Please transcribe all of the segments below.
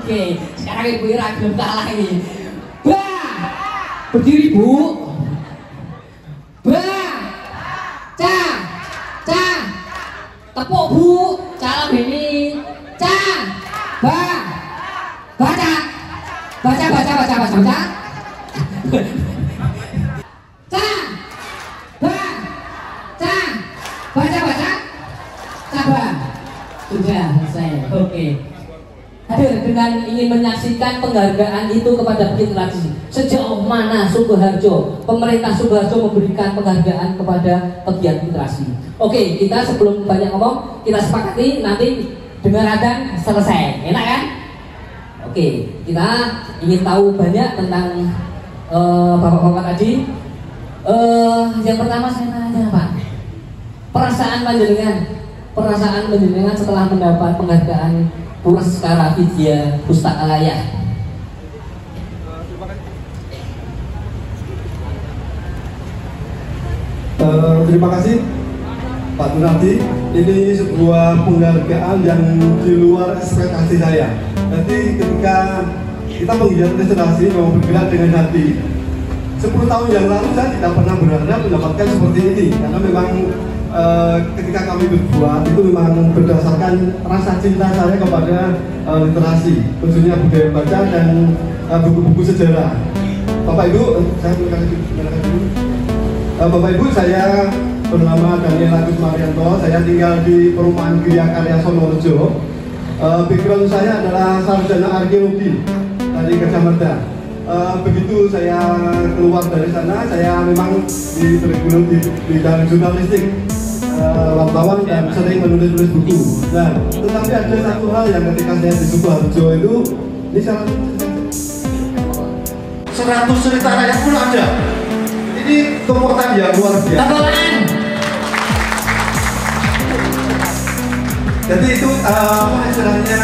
Oke, sekarang ibu Ira belum kalah ini. Ba, berdiri bu. Ba, ca, tepuk bu, calon ini, ca, ba, baca, ca, ba, ca, baca, sabar. Sudah selesai. Oke. Hadir dengan ingin menyaksikan penghargaan itu kepada Bukit Lagi. Sejauh mana Sukoharjo, pemerintah Sukoharjo memberikan penghargaan kepada pegiat literasi. Oke, kita sebelum banyak ngomong, kita sepakati nanti dengar adzan selesai. Enak kan? Oke, kita ingin tahu banyak tentang bapak-bapak tadi. Yang pertama saya tanya Pak, perasaan panjenengan setelah mendapat penghargaan Purwaskara Vidya Pustaka Layak. Terima kasih Pak Gunardi. Ini sebuah penghargaan yang di luar ekspektasi saya. Nanti ketika kita menggiat literasi memang bergerak dengan hati. 10 tahun yang lalu saya tidak pernah berharap mendapatkan seperti ini, karena memang ketika kami berbuat itu memang berdasarkan rasa cinta saya kepada literasi, khususnya budaya baca dan buku-buku sejarah. Bapak Ibu, saya silakan dulu. Bapak Ibu, saya bernama Daniel Agus Marianto. Saya tinggal di perumahan Gria Karya Sonorejo. Background saya adalah sarjana arkeologi dari Gajah Mada. Begitu saya keluar dari sana, saya memang bergabung di bidang jurnalistik, wartawan dan sering menulis buku. Nah, tetapi ada satu hal yang ketika saya di Sukoharjo itu, ini 100 cerita rakyat pun ada. Ini kekuatan yang luar biasa. Jadi itu istilahnya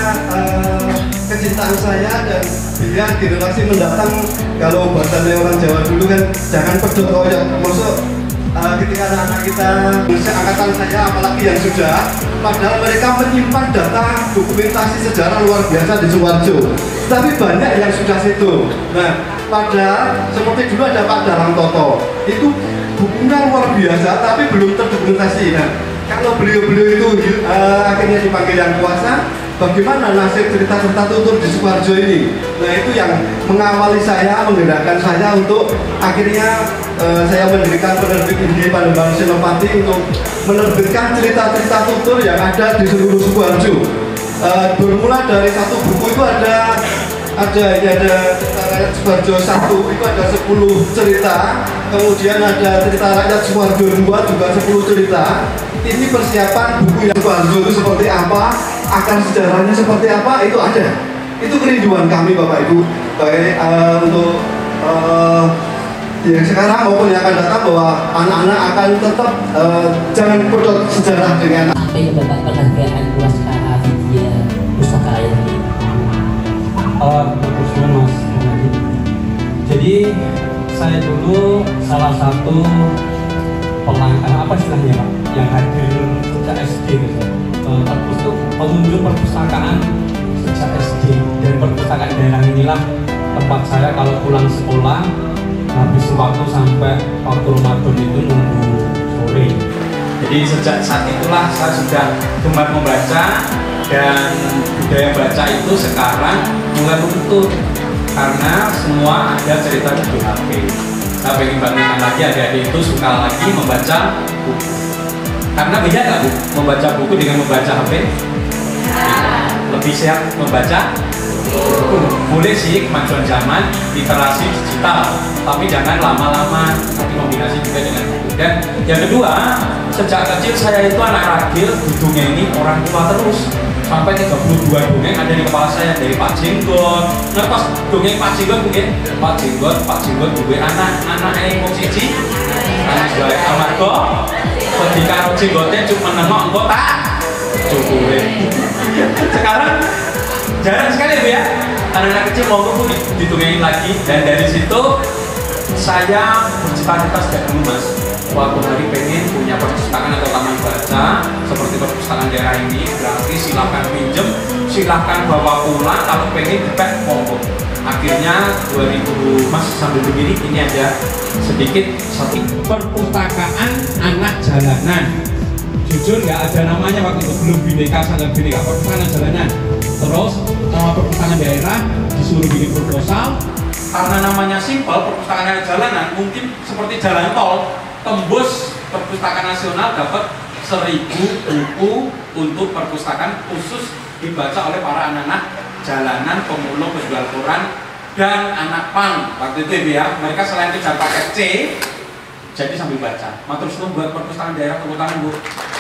kecintaan saya, dan biar generasi mendatang, kalau bahasanya orang Jawa dulu kan, jangan pedot koyok. Maksud ketika anak-anak kita seangkatan saya, apalagi yang sudah, padahal mereka menyimpan data dokumentasi sejarah luar biasa di Sukoharjo, tapi banyak yang sudah situ. Nah, padahal seperti dulu ada Pak Darang Toto, itu bukunya luar biasa tapi belum terdokumentasi. Nah, kalau beliau-beliau itu akhirnya dipanggil yang kuasa, bagaimana nasib cerita-cerita tutur di Sukoharjo ini? Nah, itu yang mengawali saya, menggerakkan saya untuk akhirnya saya mendirikan penerbit Indi Panembahan Senopati untuk menerbitkan cerita-cerita tutur yang ada di seluruh Sukoharjo. Bermula dari satu buku itu ada cerita rakyat Sukoharjo 1 itu ada 10 cerita, kemudian ada cerita rakyat Sukoharjo 2 juga 10 cerita. Ini persiapan buku yang Sukoharjo itu seperti apa, akan sejarahnya seperti apa, itu ada. Itu kerinduan kami Bapak Ibu, baik untuk yang sekarang maupun yang akan datang, bahwa anak-anak akan tetap jangan pedot sejarah dengan sampai mendapat penghargaan Purwaskara Vidya Pustaka Layak ini. Betul Mas. Jadi saya dulu salah satu apa istilahnya Pak, yang hadir sejak SD gitu. Terus itu pengunjung perpustakaan sejak SD, dan perpustakaan daerah inilah tempat saya kalau pulang sekolah habis waktu sampai waktu Ramadan itu nunggu sore. Jadi sejak saat itulah saya sudah gemar membaca, dan budaya baca itu sekarang mulai luntur karena semua ada cerita di HP. Saya ingin bangkitkan lagi adik-adik itu suka lagi membaca buku. Karena beda nggak Bu, membaca buku dengan membaca HP? Lebih sehat membaca buku. Boleh sih, kemajuan zaman, literasi digital, tapi jangan lama-lama, tapi kombinasi juga dengan buku. Dan yang kedua, sejak kecil saya itu anak ragil, didongeng orang tua terus. Sampai 32 dongeng ada di kepala saya, dari Pak Jenggot. Nah, pas dongeng Pak Jenggot mungkin Pak Jenggot juga anak mau cici, anak jual amargo, ketika jenggotnya cuma nengok engkau tak cukurin. Sekarang jarang sekali ya, anak-anak kecil mau buku didongengin lagi, dan dari situ saya bercita-cita sejak dulu Mas. Suatu hari pengen punya perpustakaan atau taman baca seperti perpustakaan daerah ini, gratis, silakan pinjem, silahkan bawa pulang, kalau pengen dipek monggo. Akhirnya 2000 Mas sambil begini ini ada sedikit perpustakaan anak jalanan. Jujur nggak ada namanya waktu itu, belum Bhinneka Sanggar Bhinneka, perpustakaan jalanan. Terus perpustakaan daerah disuruh bikin proposal. Karena namanya simpel, perpustakaan jalanan, mungkin seperti jalan tol, tembus perpustakaan nasional dapat 1000 buku untuk perpustakaan khusus dibaca oleh para anak-anak jalanan, pemulung, penjual koran, dan anak pang. Waktu itu ya, mereka selain kejar paket C, jadi sambil baca. Matur suwun buat perpustakaan daerah tepuk tangan Bu.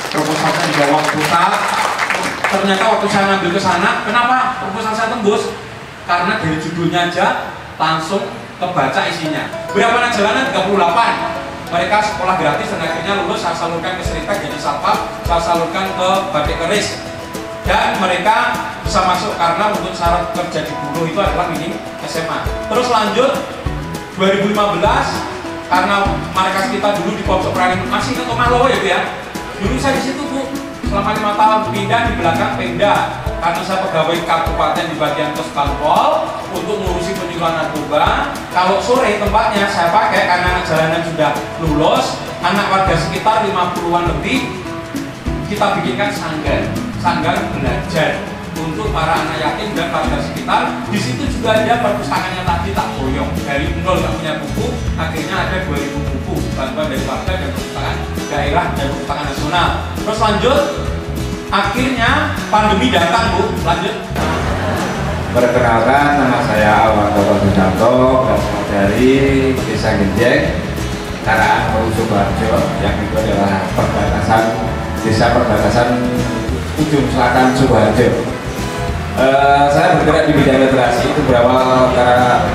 Proposalnya dijawab pusat. Ternyata waktu saya ngambil ke sana, kenapa proposal saya tembus? Karena dari judulnya aja langsung kebaca isinya. Berapa anak jalanan? 38. Mereka sekolah gratis dan akhirnya lulus. Saya salurkan ke Seritek jadi satpam, saya salurkan ke Batik Keris, dan mereka bisa masuk karena untuk syarat kerja di buruh itu adalah minim SMA. Terus lanjut 2015 karena markas kita dulu di pojok Pranin, masih ke Tomalowo ya Bu ya. Dulu saya di situ Bu selama 5 tahun, pindah di belakang Pemda karena saya pegawai kabupaten di bagian Kesbangpol untuk ngurusi penyuluhan narkoba. Kalau sore tempatnya saya pakai karena anak jalanan sudah lulus, anak warga sekitar 50-an lebih, kita bikinkan sanggar belajar untuk para anak yatim dan warga sekitar. Di situ juga ada perpustakaannya tadi tak boyong, dari nol nggak punya buku, akhirnya ada 2000 buku bantuan dari warga dan perpustakaan daerah dan perpustakaan nasional. Terus lanjut, akhirnya pandemi datang Bu, lanjut. Perkenalkan, nama saya Alwanto Susanto, berasal dari Desa Genjeng, Karaan Baru Sukoharjo, yang itu adalah desa perbatasan ujung selatan Sukoharjo. Saya bergerak di bidang literasi itu berawal karena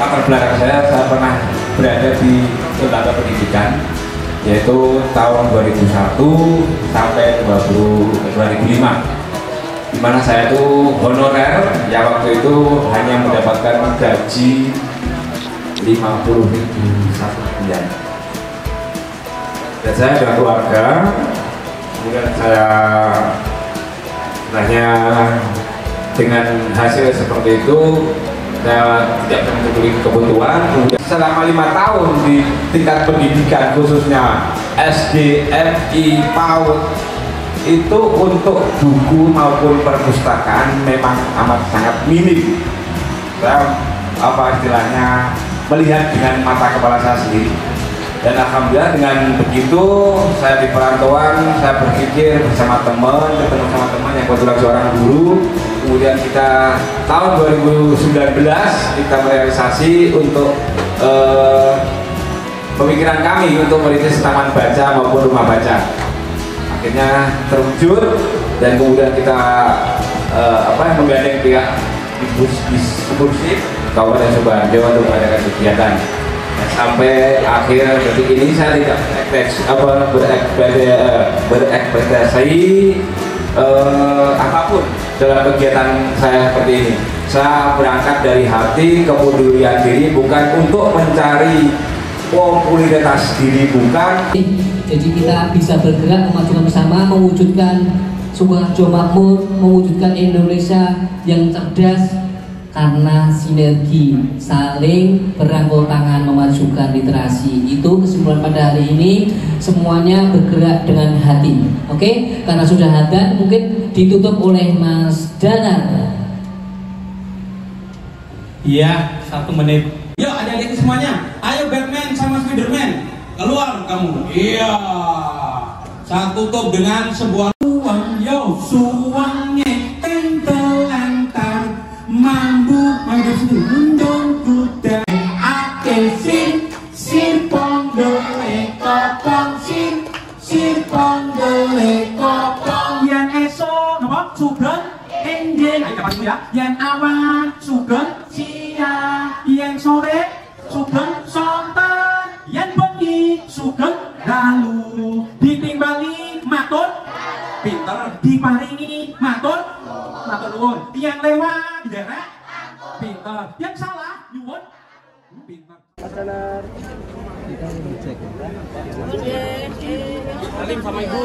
latar belakang saya pernah berada di lembaga pendidikan, yaitu tahun 2001 sampai 2005, di mana saya itu honorer yang waktu itu hanya mendapatkan gaji 50.000 satu bulan. Dan saya ada keluarga, kemudian saya setelahnya dengan hasil seperti itu saya tidak mencukupi kebutuhan. Kemudian selama 5 tahun di tingkat pendidikan khususnya SD, MI, PAUD itu untuk buku maupun perpustakaan memang amat sangat minim. Saya istilahnya melihat dengan mata kepala saya sendiri. Dan alhamdulillah dengan begitu saya di perantauan, saya berpikir bersama teman, ketemu sama teman yang kebetulan seorang guru. Kemudian kita tahun 2019 kita merealisasi untuk pemikiran kami untuk merintis taman baca maupun rumah baca. Akhirnya terwujud dan kemudian kita menggandeng pihak Dispusif Kabupaten Sukoharjo untuk mengadakan kegiatan. Sampai akhir detik ini saya tidak berekspektasi apapun dalam kegiatan saya seperti ini. Saya berangkat dari hati, kepedulian diri, bukan untuk mencari popularitas diri, bukan. Jadi kita bisa bergerak memajukan bersama, mewujudkan Sukoharjo makmur, mewujudkan Indonesia yang cerdas, karena sinergi, saling berangkul tangan memajukan literasi. Itu kesimpulan pada hari ini, semuanya bergerak dengan hati. Oke, karena sudah hadan mungkin ditutup oleh Mas Danar. Iya, 1 menit. Yuk adik-adik semuanya, ayo Batman sama Spiderman, keluar kamu. Iya, saya tutup dengan sebuah suang, yo suangnya tentel antar mambu main sundung kuda ake sir ponggole kopong sir ponggole kopong yang esok ngomong sugeng enjen ayo dapat ya yang awan sugeng siang yang sore sugeng sonten yang bengi sugeng lalu ditimbali matur pinter diparingi matur nuwun yang lewat derek pinter yang salah nyuwun pinter. Kita ngecek. Salim sama ibu.